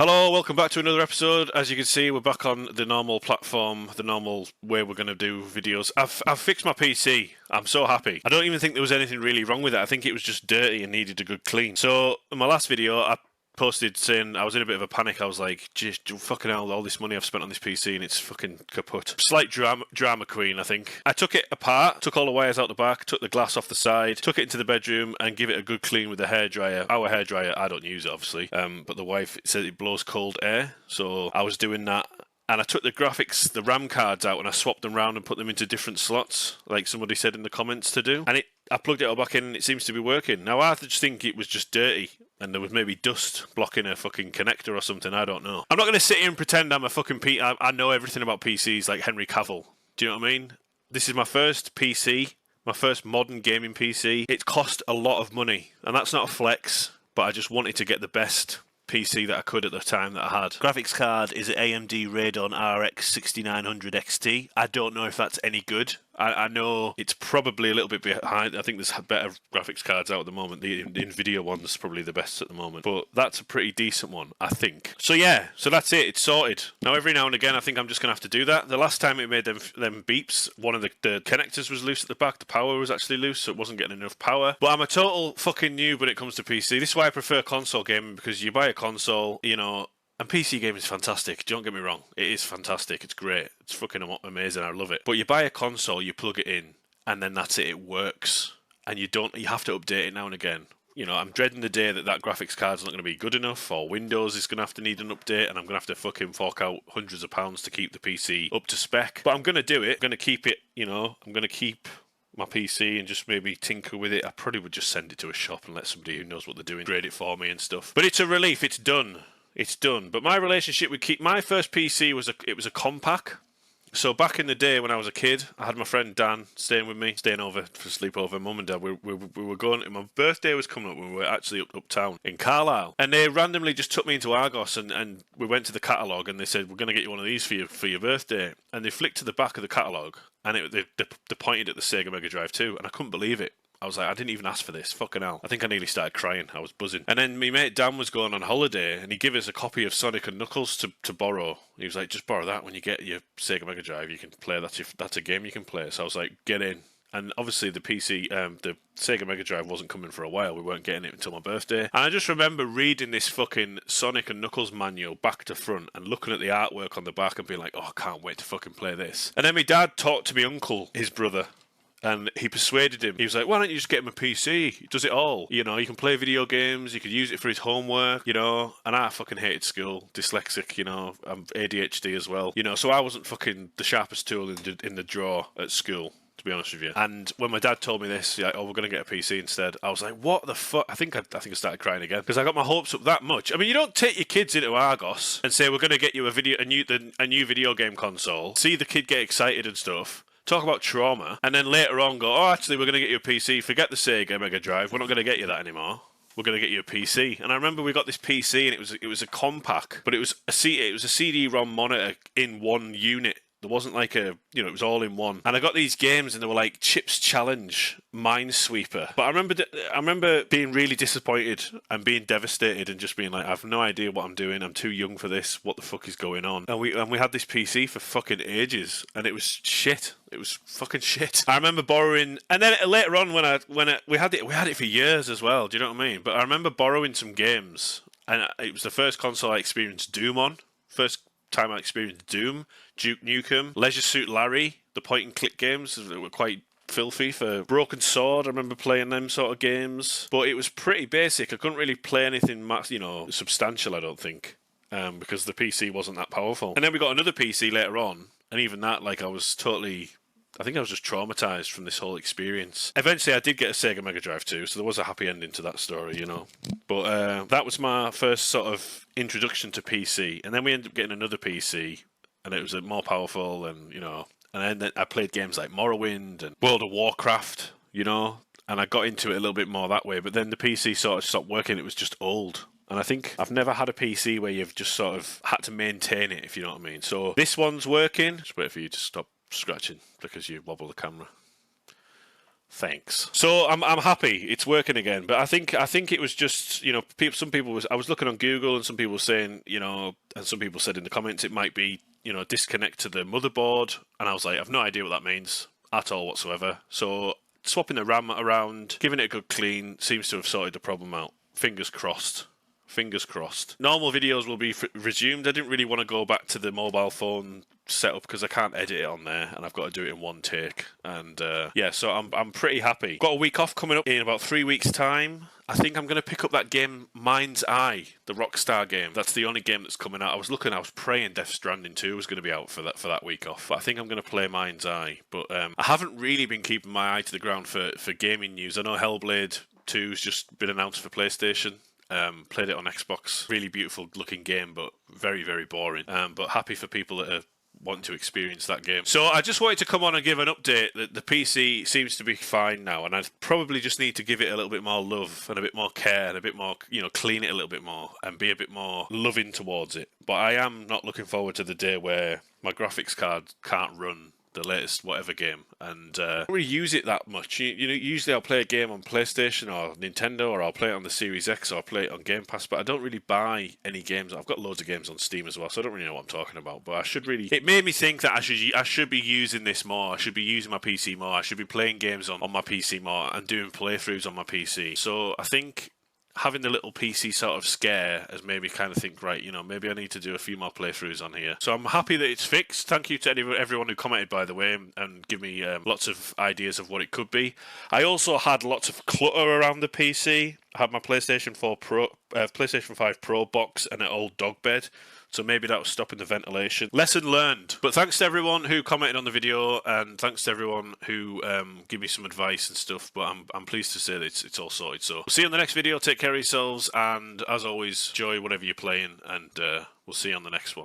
Hello, welcome back to another episode. As you can see, we're back on the normal platform, the normal way we're going to do videos. I've fixed my PC. I'm so happy. I don't even think there was anything really wrong with it. I think it was just dirty and needed a good clean. So, in my last video, I posted saying I was in a bit of a panic. I was like, "Geez, fucking hell, all this money I've spent on this PC and it's fucking kaput." Slight drama queen, I think. I took it apart, took all the wires out the back, took the glass off the side, took it into the bedroom and give it a good clean with a hairdryer. Our hairdryer, I don't use it obviously, but the wife said it blows cold air, so I was doing that. And I took the graphics, the RAM cards out, and I swapped them around and put them into different slots, like somebody said in the comments to do. And I plugged it all back in, and it seems to be working. Now, I just think it was just dirty, and there was maybe dust blocking a fucking connector or something. I don't know. I'm not going to sit here and pretend I'm a fucking I know everything about PCs like Henry Cavill. Do you know what I mean? This is my first PC, my first modern gaming PC. It cost a lot of money, and that's not a flex, but I just wanted to get the best PC that I could at the time that I had. Graphics card is an AMD Radeon RX 6900 XT. I don't know if that's any good. I know it's probably a little bit behind. I think there's better graphics cards out at the moment. The Nvidia one's probably the best at the moment. But that's a pretty decent one, I think. So yeah, so that's it. It's sorted. Now every now and again, I think I'm just going to have to do that. The last time it made them beeps, one of the connectors was loose at the back. The power was actually loose, so it wasn't getting enough power. But I'm a total fucking noob when it comes to PC. This is why I prefer console gaming, because you buy a console, you know, and PC gaming is fantastic. Don't get me wrong. It is fantastic. It's great. It's fucking amazing. I love it. But you buy a console, you plug it in, and then that's it. It works. And you have to update it now and again. You know, I'm dreading the day that graphics card's not going to be good enough, or Windows is going to have to need an update, and I'm going to have to fucking fork out hundreds of pounds to keep the PC up to spec. But I'm going to do it. I'm going to keep it, you know, I'm going to keep my PC and just maybe tinker with it. I probably would just send it to a shop and let somebody who knows what they're doing grade it for me and stuff. But it's a relief. It's done. It's done. But my relationship with my first PC was a Compaq. So back in the day when I was a kid, I had my friend Dan staying over for sleepover. Mum and Dad, we were going. My birthday was coming up. We were actually uptown in Carlisle, and they randomly just took me into Argos, and we went to the catalogue, and they said, "We're going to get you one of these for your birthday." And they flicked to the back of the catalogue, and they pointed at the Sega Mega Drive 2, and I couldn't believe it. I was like, I didn't even ask for this. Fucking hell. I think I nearly started crying. I was buzzing. And then my mate Dan was going on holiday, and he gave us a copy of Sonic and Knuckles to borrow. He was like, just borrow that when you get your Sega Mega Drive. You can play. That's a game you can play. So I was like, get in. And obviously the PC, the Sega Mega Drive wasn't coming for a while. We weren't getting it until my birthday. And I just remember reading this fucking Sonic and Knuckles manual back to front and looking at the artwork on the back and being like, oh, I can't wait to fucking play this. And then my dad talked to my uncle, his brother, and he persuaded him. He was like, why don't you just get him a PC? He does it all. You know, you can play video games, you could use it for his homework, you know. And I fucking hated school. Dyslexic, you know. I'm ADHD as well. You know, so I wasn't fucking the sharpest tool in the drawer at school, to be honest with you. And when my dad told me this, like, oh, we're going to get a PC instead, I was like, what the fuck? I think I started crying again, because I got my hopes up that much. I mean, you don't take your kids into Argos and say, we're going to get you a new video game console, see the kid get excited and stuff, talk about trauma, and then later on go, oh, actually, we're going to get you a PC. Forget the Sega Mega Drive. We're not going to get you that anymore. We're going to get you a PC. And I remember we got this PC, and it was a Compaq, but it was a CD-ROM monitor in one unit. There wasn't like it was all in one. And I got these games, and they were like Chips Challenge, Minesweeper. But I remember being really disappointed and being devastated and just being like, I have no idea what I'm doing. I'm too young for this. What the fuck is going on? And we had this PC for fucking ages, and it was shit. It was fucking shit. I remember borrowing, and then later on when we had it for years as well. Do you know what I mean? But I remember borrowing some games, and it was the first console I experienced Doom on. First time I experienced Doom, Duke Nukem, Leisure Suit Larry, the point-and-click games that were quite filthy. For Broken Sword, I remember playing them sort of games. But it was pretty basic. I couldn't really play anything, substantial, I don't think, because the PC wasn't that powerful. And then we got another PC later on, and even that, like, I think I was just traumatized from this whole experience. Eventually, I did get a Sega Mega Drive 2, so there was a happy ending to that story, you know. But that was my first sort of introduction to PC. And then we ended up getting another PC, and it was more powerful, and, you know. And then I played games like Morrowind and World of Warcraft, you know. And I got into it a little bit more that way. But then the PC sort of stopped working. It was just old. And I think I've never had a PC where you've just sort of had to maintain it, if you know what I mean. So this one's working. Just wait for you to stop scratching because you wobble the camera. Thanks. So I'm happy it's working again, but I think it was just, you know, some people was, I was looking on Google and some people were saying, you know, and some people said in the comments it might be, you know, disconnect to the motherboard, and I was like, I've no idea what that means at all whatsoever. So swapping the RAM around, giving it a good clean seems to have sorted the problem out. Fingers crossed. Fingers crossed. Normal videos will be resumed. I didn't really want to go back to the mobile phone setup because I can't edit it on there, and I've got to do it in one take. And yeah, so I'm pretty happy. Got a week off coming up in about 3 weeks' time. I think I'm going to pick up that game, Mind's Eye, the Rockstar game. That's the only game that's coming out. I was praying Death Stranding 2 was going to be out for that week off. But I think I'm going to play Mind's Eye. But I haven't really been keeping my eye to the ground for gaming news. I know Hellblade 2's just been announced for PlayStation. Played it on Xbox. Really beautiful looking game, but very, very boring. But happy for people that are wanting to experience that game. So I just wanted to come on and give an update that the PC seems to be fine now, and I probably just need to give it a little bit more love and a bit more care and a bit more, you know, clean it a little bit more and be a bit more loving towards it. But I am not looking forward to the day where my graphics card can't run the latest whatever game, and I don't really use it that much. You know, usually I'll play a game on PlayStation or Nintendo, or I'll play it on the Series X, or I'll play it on Game Pass, but I don't really buy any games. I've got loads of games on Steam as well, so I don't really know what I'm talking about, but I should really... It made me think that I should be using this more. I should be using my PC more. I should be playing games on my PC more and doing playthroughs on my PC. So I think having the little PC sort of scare has made me kind of think, right, you know, maybe I need to do a few more playthroughs on here. So I'm happy that it's fixed. Thank you to everyone who commented, by the way, and give me lots of ideas of what it could be. I also had lots of clutter around the PC. I had my PlayStation 5 Pro box and an old dog bed. So maybe that was stopping the ventilation. Lesson learned. But thanks to everyone who commented on the video, and thanks to everyone who give me some advice and stuff. But I'm pleased to say that it's all sorted. So see you in the next video. Take care of yourselves, and as always, enjoy whatever you're playing, and we'll see you on the next one.